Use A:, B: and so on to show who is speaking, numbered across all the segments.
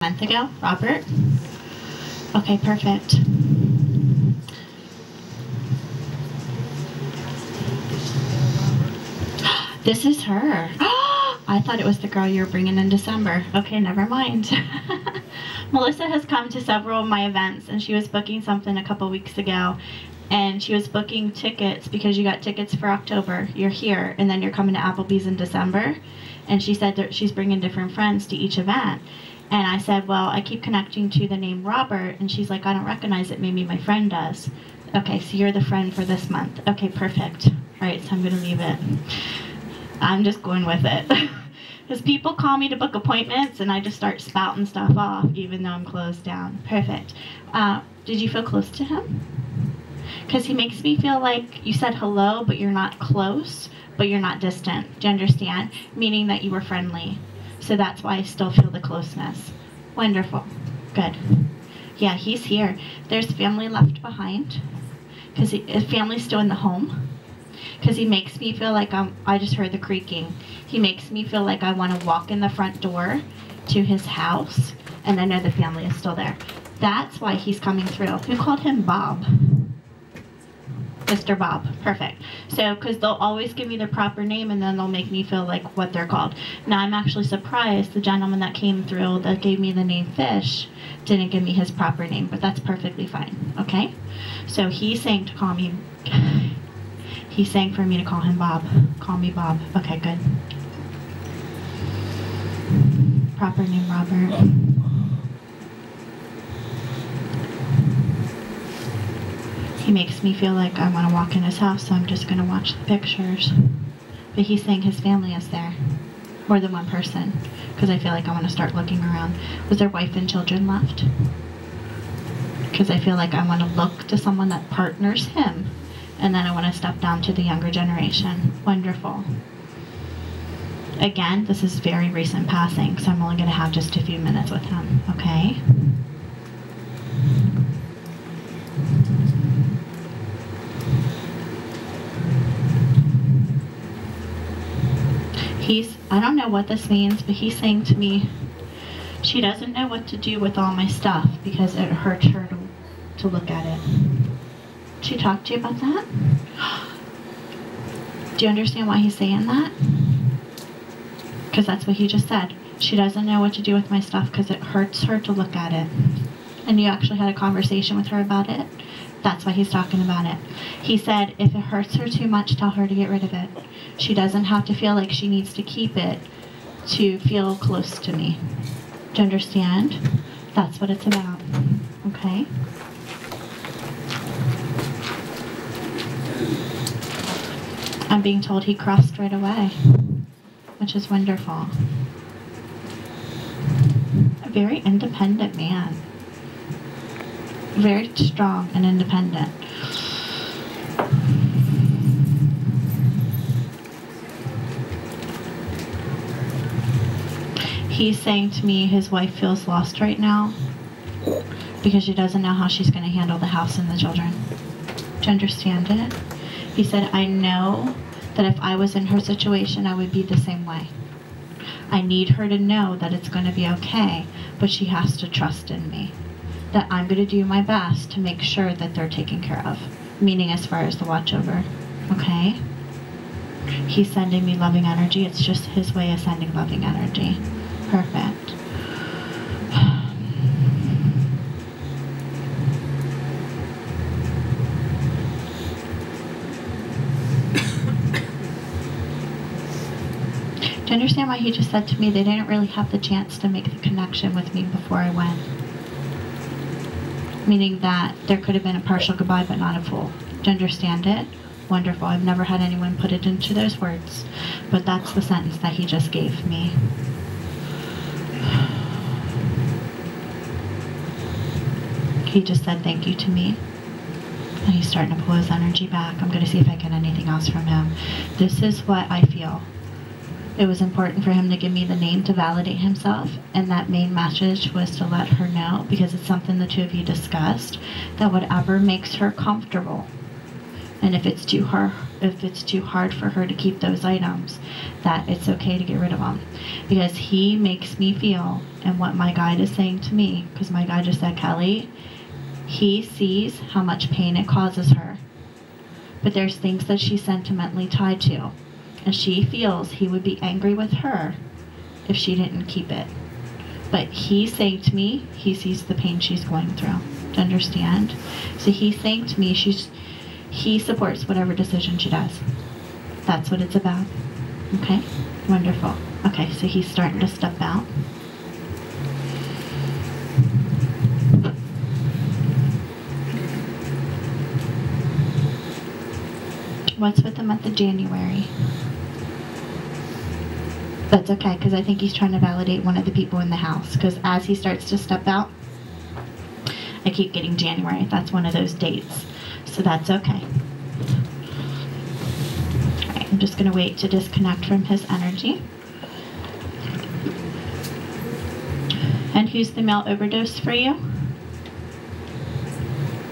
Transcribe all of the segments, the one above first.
A: month ago, Robert? Okay, perfect. This is her. I thought it was the girl you were bringing in December. Okay, never mind. Melissa has come to several of my events, and she was booking something a couple weeks ago, and she was booking tickets because you got tickets for October. You're here, and then you're coming to Applebee's in December, and she said that she's bringing different friends to each event. And I said, well, I keep connecting to the name Robert, and she's like, I don't recognize it, maybe my friend does. Okay, so you're the friend for this month. Okay, perfect. All right, so I'm gonna leave it. I'm just going with it. Because people call me to book appointments, and I just start spouting stuff off, even though I'm closed down. Perfect. Did you feel close to him? Because he makes me feel like you said hello, but you're not close, but you're not distant. Do you understand? Meaning that you were friendly. So that's why I still feel the closeness. Wonderful. Good. Yeah, he's here. There's family left behind, because his family's still in the home. Because he makes me feel like I just heard the creaking. He makes me feel like I want to walk in the front door to his house, and I know the family is still there. That's why he's coming through. Who called him Bob? Mr. Bob. Perfect. So, because they'll always give me the proper name, and then they'll make me feel like what they're called. Now, I'm actually surprised the gentleman that came through that gave me the name Fish didn't give me his proper name, but that's perfectly fine. Okay? So he's saying to call me... He's saying for me to call him Bob. Call me Bob. Okay, good. Proper name, Robert. He makes me feel like I want to walk in his house, so I'm just going to watch the pictures. But he's saying his family is there. More than one person. Because I feel like I want to start looking around. Was there wife and children left? Because I feel like I want to look to someone that partners him. And then I want to step down to the younger generation. Wonderful. Again, this is very recent passing, so I'm only going to have just a few minutes with him, okay? I don't know what this means, but he's saying to me, she doesn't know what to do with all my stuff because it hurts her to look at it. She talked to you about that? Do you understand why he's saying that? Because that's what he just said. She doesn't know what to do with my stuff because it hurts her to look at it. And you actually had a conversation with her about it? That's why he's talking about it. He said, if it hurts her too much, tell her to get rid of it. She doesn't have to feel like she needs to keep it to feel close to me. Do you understand? That's what it's about. Okay? I'm being told he crossed right away, which is wonderful. A very independent man. Very strong and independent. He's saying to me his wife feels lost right now because she doesn't know how she's going to handle the house and the children. Do you understand it? He said, I know that if I was in her situation, I would be the same way. I need her to know that it's going to be okay, but she has to trust in me. That I'm going to do my best to make sure that they're taken care of. Meaning as far as the watch over. Okay? He's sending me loving energy. It's just his way of sending loving energy. Perfect. Do you understand why he just said to me they didn't really have the chance to make the connection with me before I went? Meaning that there could have been a partial goodbye but not a full. Do you understand it? Wonderful. I've never had anyone put it into those words. But that's the sentence that he just gave me. He just said thank you to me. And he's starting to pull his energy back. I'm going to see if I get anything else from him. This is what I feel. It was important for him to give me the name to validate himself, and that main message was to let her know, because it's something the two of you discussed, that whatever makes her comfortable, and if it's too hard for her to keep those items, that it's okay to get rid of them. Because he makes me feel, And what my guide is saying to me, because my guide just said, Kelly, he sees how much pain it causes her. But there's things that she's sentimentally tied to. And she feels he would be angry with her if she didn't keep it. But he's saying to me, he sees the pain she's going through. Do you understand? So he's saying to me, he supports whatever decision she does. That's what it's about. Okay? Wonderful. Okay, so he's starting to step out. What's with the month of January? That's okay, because I think he's trying to validate one of the people in the house. Because as he starts to step out, I keep getting January. That's one of those dates. So that's okay. Alright, I'm just going to wait to disconnect from his energy. And who's the male overdose for you?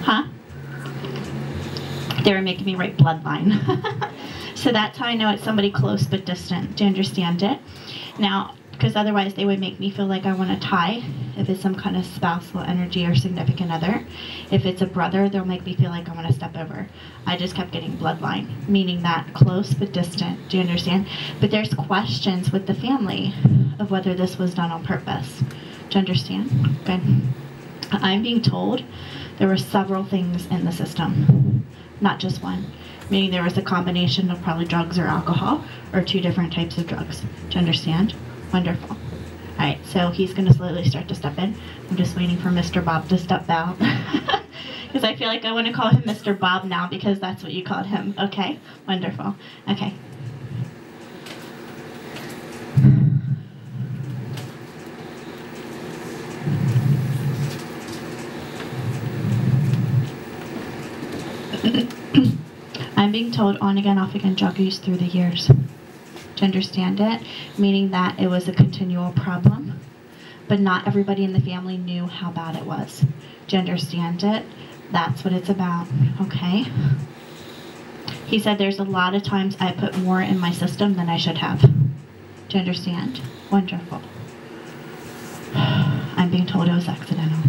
A: Huh? They were making me write bloodline. So that's how I know it's somebody close but distant. Do you understand it? Now, because otherwise they would make me feel like I want to tie if it's some kind of spousal energy or significant other. If it's a brother, they'll make me feel like I want to step over. I just kept getting bloodline, meaning that close but distant. Do you understand? But there's questions with the family of whether this was done on purpose. Do you understand? Good. I'm being told there were several things in the system, not just one. Meaning there was a combination of probably drugs or alcohol, or 2 different types of drugs. Do you understand? Wonderful. Alright, so he's going to slowly start to step in. I'm just waiting for Mr. Bob to step out. Because I feel like I want to call him Mr. Bob now, because that's what you called him. Okay? Wonderful. Okay. I'm being told on again, off again drug use through the years. Do you understand it? Meaning that it was a continual problem, but not everybody in the family knew how bad it was. Do you understand it? That's what it's about, okay? He said there's a lot of times I put more in my system than I should have. Do you understand? Wonderful. I'm being told it was accidental.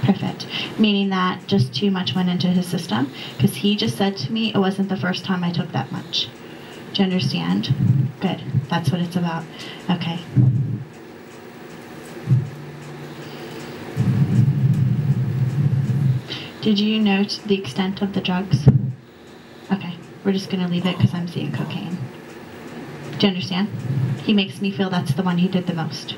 A: Perfect. Meaning that just too much went into his system, because he just said to me it wasn't the first time I took that much. Do you understand? Good. That's what it's about. Okay. Did you note the extent of the drugs? Okay. We're just going to leave it because I'm seeing cocaine. Do you understand? He makes me feel that's the one he did the most.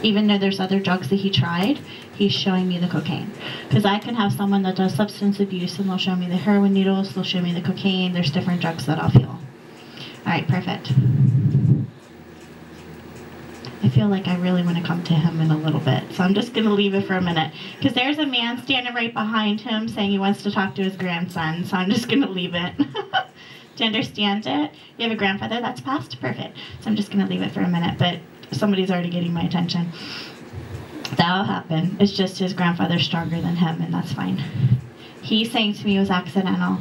A: Even though there's other drugs that he tried, he's showing me the cocaine. Because I can have someone that does substance abuse and they'll show me the heroin needles, they'll show me the cocaine, there's different drugs that I'll feel. Alright, perfect. I feel like I really want to come to him in a little bit, so I'm just going to leave it for a minute. Because there's a man standing right behind him saying he wants to talk to his grandson, so I'm just going to leave it. Do you understand it? You have a grandfather that's passed? Perfect. So I'm just going to leave it for a minute, but somebody's already getting my attention. That'll happen. It's just his grandfather's stronger than him, and that's fine. He's saying to me it was accidental,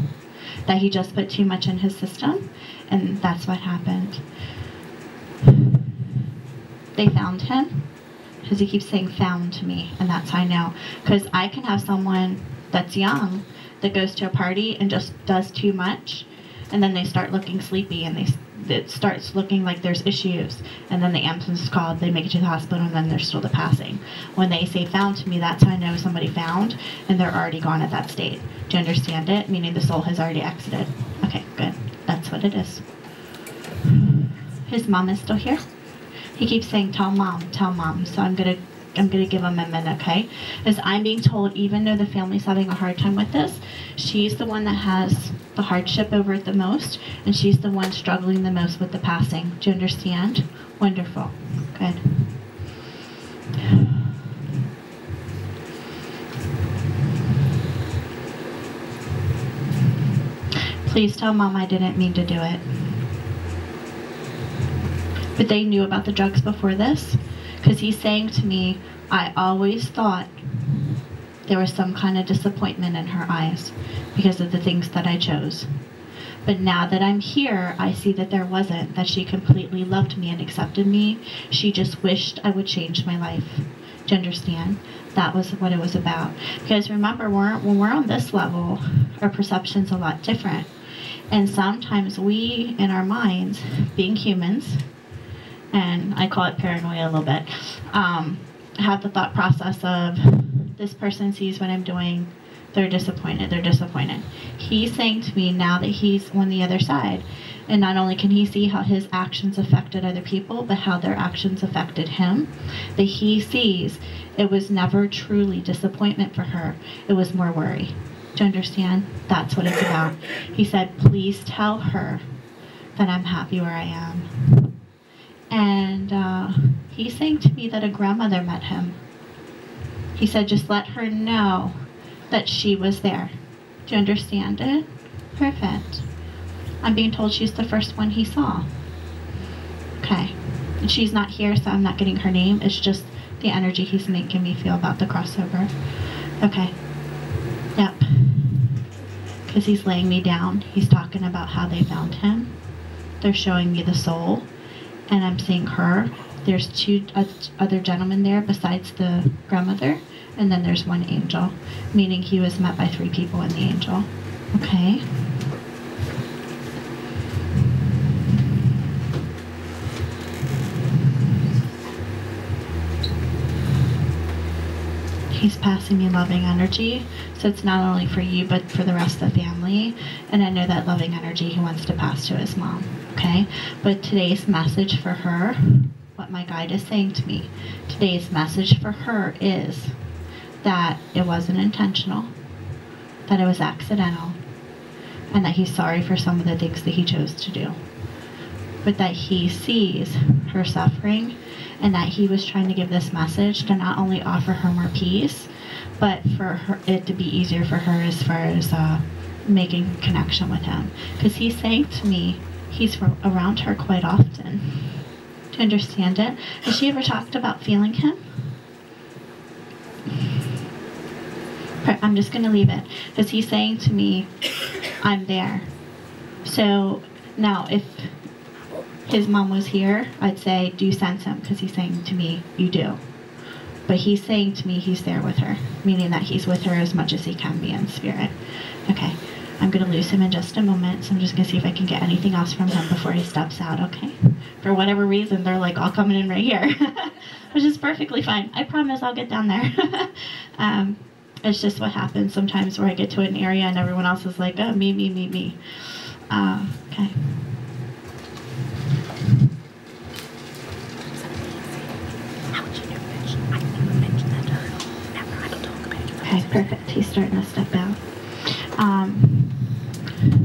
A: that he just put too much in his system, and that's what happened. They found him, because he keeps saying found to me, and that's how I know. Because I can have someone that's young that goes to a party and just does too much, and then they start looking sleepy, and it starts looking like there's issues, and then the ambulance is called, they make it to the hospital, and then they're still the passing. When they say found to me, that's how I know somebody found, and they're already gone at that state. Do you understand it? Meaning the soul has already exited. Okay, good. That's what it is. His mom is still here. He keeps saying, tell mom, so I'm gonna give him a minute, okay? As I'm being told, even though the family's having a hard time with this, she's the one that has the hardship over it the most, and she's the one struggling the most with the passing. Do you understand? Wonderful. Good. Please tell mom I didn't mean to do it. But they knew about the drugs before this, because he's saying to me, I always thought there was some kind of disappointment in her eyes because of the things that I chose. But now that I'm here, I see that there wasn't, that she completely loved me and accepted me. She just wished I would change my life. Do you understand? That was what it was about. Because remember, when we're on this level, our perception's a lot different. And sometimes we, in our minds, being humans, and I call it paranoia a little bit, have the thought process of, this person sees what I'm doing, they're disappointed. He's saying to me now that he's on the other side, and not only can he see how his actions affected other people, but how their actions affected him, that he sees it was never truly disappointment for her, it was more worry. Do you understand? That's what it's about. He said, please tell her that I'm happy where I am. And he's saying to me that a grandmother met him. He said, just let her know that she was there. Do you understand it? Perfect. I'm being told she's the first one he saw. Okay. And she's not here, so I'm not getting her name. It's just the energy he's making me feel about the crossover. Okay. Yep. Because he's laying me down. He's talking about how they found him. They're showing me the soul. And I'm seeing her. There's two other gentlemen there besides the grandmother. And then there's one angel. Meaning he was met by 3 people in the angel. Okay. He's passing me loving energy, so it's not only for you, but for the rest of the family. And I know that loving energy he wants to pass to his mom, okay? But today's message for her, what my guide is saying to me, today's message for her is that it wasn't intentional, that it was accidental, and that he's sorry for some of the things that he chose to do. But that he sees her suffering, and that he was trying to give this message to not only offer her more peace, but for it to be easier for her as far as making connection with him. Because he's saying to me, he's around her quite often. To understand it, has she ever talked about feeling him? I'm just going to leave it. Because he's saying to me, I'm there. So now if his mom was here, I'd say, do you sense him? Because he's saying to me, you do. But he's saying to me he's there with her, meaning that he's with her as much as he can be in spirit. Okay, I'm going to lose him in just a moment, so I'm just going to see if I can get anything else from him before he steps out, okay? For whatever reason, they're like all coming in right here, which is perfectly fine. I promise I'll get down there. It's just what happens sometimes where I get to an area and everyone else is like, oh, me. Okay. Okay, perfect. He's starting to step out.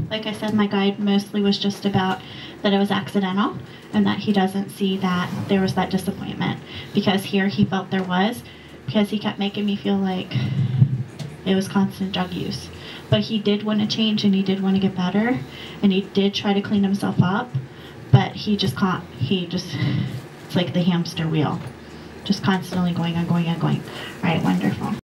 A: Like I said, my guide mostly was just about that it was accidental and that he doesn't see that there was that disappointment. Because here he felt there was, because he kept making me feel like it was constant drug use. But he did want to change and he did want to get better and he did try to clean himself up, but he just can't. It's like the hamster wheel. Just constantly going and going and going. All right, wonderful.